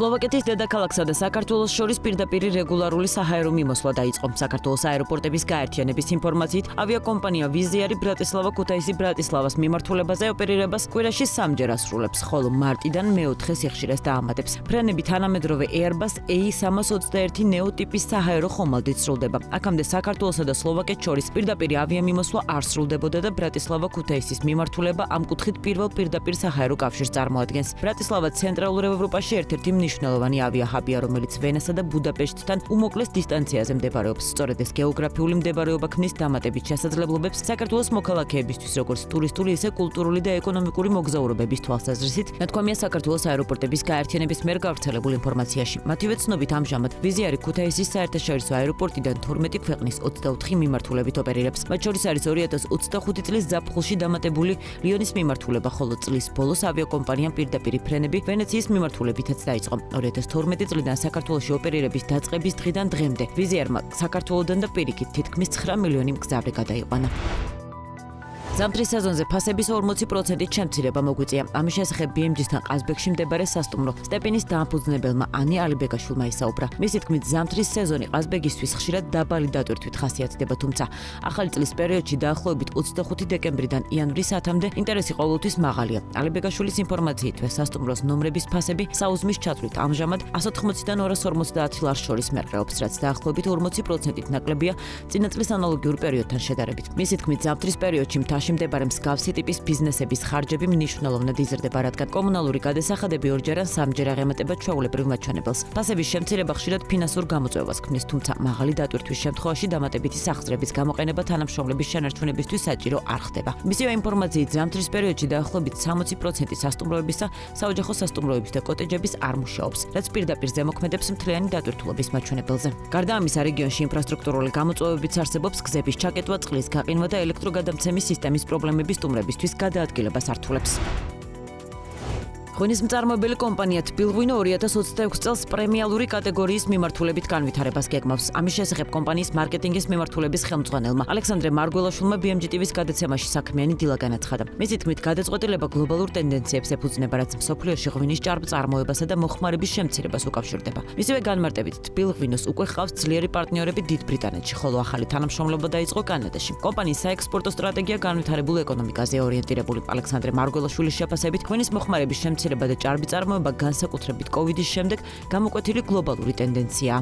სლოვაკეთის დედაქალაქსა და საქართველოს შორის პირდაპირი რეგულარული საჰაერო მიმოსვლა დაიწყო. საქართველოს აეროპორტების გაერთიანების ინფორმაციით, ავიაკომპანია ვიზიარი ბრატისლავა-ქუთაისი-ბრატისლავას მიმართულებაზე ოპერირებას კვირაში 3-ჯერ ასრულებს, ხოლო მარტიდან მეოთხე სიხშირეს დაამატებს. ფრენები თანამედროვე Airbus A321 neo ტიპის საჰაერო ხომალდით სრულდება. აქამდე საქართველოსა და სლოვაკეთს შორის პირდაპირი ავიამიმოსვლა არ სრულდებოდა და ბრატისლავა-ქუთაისის მიმართულება ამ კუთხით პირველ პირდაპირ საჰაერო კავშირს წარმოადგენს. ბრატისლავა ცენტრალურ ევროპაში ერთ-ერთი მნიშვნელოვანი ავიაჰაბია, რომელიც ვენასა და ბუდაპეშტთან უმოკლეს დისტანციაზე მდებარეობს. სწორედ ეს გეოგრაფიული მდებარეობა ქმნის დამატებით შესაძლებლობებს საქართველოს მოქალაქეებისთვის, როგორც ტურისტული, ისე კულტურული და ეკონომიკური მოგზაურობების თვალსაზრისით, ნათქვამია საქართველოს აეროპორტების გაერთიანების მიერ გავრცელებულ ინფორმაციაში. მათივე ცნობით, ამჟამად ვიზიარი ქუთაისის საერთაშორისო აეროპორტიდან 12 ქვეყნის 24 მიმართულებით ოპერირებს. მათ შორის არის 2025 წლის ზაფხულში დამატებული ლიონის მიმართულება, ხოლო წლის ბოლოს ავიაკომპანიამ პირდაპირი ფრენები ვენეციის მიმართულებითაც დაიწყო. 2012 წლიდან საქართველოში ოპერირების დაწყების დღიდან დღემდე ვიზიარმა საქართველოდან და პირიქით თითქმის 9 მილიონი მგზავრი გადაიყვანა. ზამთრის სეზონზე ფასების 40%-ით შემცირება მოგვიწია. ამის შესახებ BMG-სთან ყაზბეგში მდებარე სასტუმრო სტეპინის დაამფუძნებელმა ანი ალიბეგაშვილმა ისაუბრა. მისი თქმით, ზამთრის სეზონი ყაზბეგისთვის ხშირად დაბალი დატვირთვით ხასიათდება, თუმცა ახალი წლის პერიოდში დაახლოებით 25 დეკემბრიდან იანვრის 10-მდე ინტერესი ყოველთვის მაღალია. ალიბეგაშვილის ინფორმაციითვე სასტუმროს ნომრების ფასები საუზმის ჩათვლით ამჟამად 180-დან 250 ლარს შორის მერყეობს, რაც დაახლოებით 40%-ით ნაკლებია წინა წლის ანალოგიურ პერიოდთან შედარებით. მისი თქმით, ზამთრის პერიოდში მიმდებარე მსგავსი ტიპის ბიზნესების ხარჯები მნიშვნელოვნად იზრდება, რადგან კომუნალური გადასახადები 2-ჯერ ან 3-ჯერ აღემატება ჩვეულებრივ მაჩვენებელს. ფასების შემცირება ხშირად ფინანსურ გამოწვევას ქმნის, თუმცა მაღალი დატვირთვის შემთხვევაში დამატებითი სახსრების გამოყენება თანამშრომლების შენარჩუნებისთვის საჭირო არ ხდება. მისივე ინფორმაციით, ზამთრის პერიოდში დაახლოებით 60% სასტუმროებისა, საოჯახო სასტუმროების და კოტეჯების არ მუშაობს, რაც პირდაპირ ზემოქმედებს მთლიანი დატვირთულობის მაჩვენებელზე. გარდა ამისა, რეგიონში ინფრასტრუქტურული გამოწვევებიც არსებობს, გზების ჩაკეტვა, წყლის გაყინვა და ელექტროგადამცემის სისტემის პრობლემების სტუმრებისთვის გადაადგილებას ართულებს. ღვინის მწარმოებელი კომპანია თბილღვინო 2026 წელს პრემიალური კატეგორიის მიმართულებით განვითარებას გეგმავს. ამის შესახებ კომპანიის მარკეტინგის მიმართულების ხელმძღვანელმა ალექსანდრე მარგველაშვილმა BMG TV-ს გადაცემაში საქმიანი დილა განაცხადა. მისი თქმით, გადაწყვეტილება გლობალურ ტენდენციებს ეფუძნება, რაც მსოფლიოში ღვინის ჭარბწარმოებასა და მოხმარების შემცირებას უკავშირდება. მისივე განმარტებით, თბილღვინოს უკვე ჰყავს ძლიერი პარტნიორები დიდ ბრიტანეთში, ხოლო ახალი თანამშრომლობა დაიწყო კანადაში. კომპანიის საექსპორტო სტრატეგია განვითარებულ ეკონომიკაზე ორიენტირებული. ალექსანდრე მარგველაშვილის შეფასებით, ღვინის მოხმარების შემცირება და ჭარბი წარმოება განსაკუთრებით COVID-ის შემდეგ გამოკვეთილი გლობალური ტენდენციაა.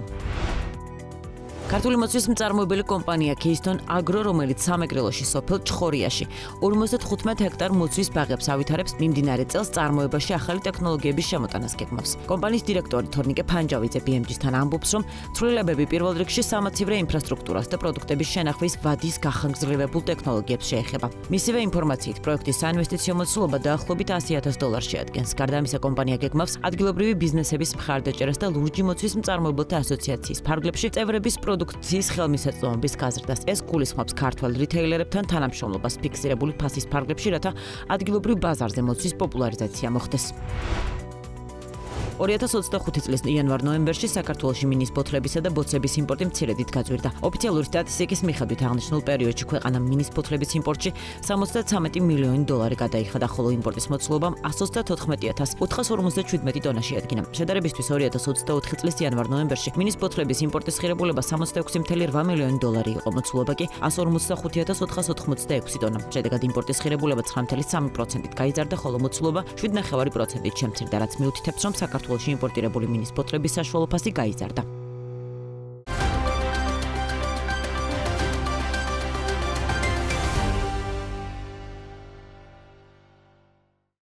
ქართული მოცვის მწარმოებელი კომპანია Keystone Agro, რომელიც სამეგრელოში სოფელ ჩხორიაში 55 ჰექტარ მოცვის ბაღებს ავითარებს, მიმდინარე წელს წარმოებაში ახალი ტექნოლოგიების შემოტანას გეგმავს. კომპანიის დირექტორი თორნიკე ფანჯავიძე BMG-სთან ამბობს, რომ ცვლილებები პირველ რიგში სამაცივრე ინფრასტრუქტურას და პროდუქტების შენახვის ვადის გახანგრძლივებულ ტექნოლოგიებს შეეხება. მისივე ინფორმაციით, პროექტის საინვესტიციო მოცულობა დაახლოებით $100,000 შეადგენს. გარდა ამისა, კომპანია გეგმავს ადგილობრივი ბიზნესების მხარდაჭერას და ლურჯი მოცვის მწარმოებელთა ასოციაციის ფარგლებში წევრების პროდუქციის ხელმისაწვდომობის გაზრდას. ეს გულისხმობს ქართველ რიტეილერებთან თანამშრომლობას ფიქსირებული ფასის ფარგლებში, რათა ადგილობრივ ბაზარზე მოცვის პოპულარიზაცია მოხდეს. 2025 წლის იანვარ-ნოემბერში საქართველოში მინის ბოთლებისა და ბოცების იმპორტი მცირედით გაძვირდა. ოფიციალური სტატისტიკის მიხედვით, აღნიშნულ პერიოდში ქვეყანამ მინის ბოთლების იმპორტში $73 მილიონი გადაიხადა, ხოლო იმპორტის მოცულობამ 194,457 ტონა შეადგინა. შედარებისთვის, 2024 წლის იანვარ-ნოემბერში მინის ბოთლების იმპორტის ღირებულება $66,8 მილიონი იყო, მოცულობა კი 145,486 ტონა. შედეგად იმპორტის ღირებულება 9.3%-ით გაიზარდა, ხოლო მოცულობა 7.9%-ით შემცირდა, რაც მიუთითებს, რომ საქართველოში იმპორტირებული მინის ბოთლების საშუალო ფასი გაიზარდა.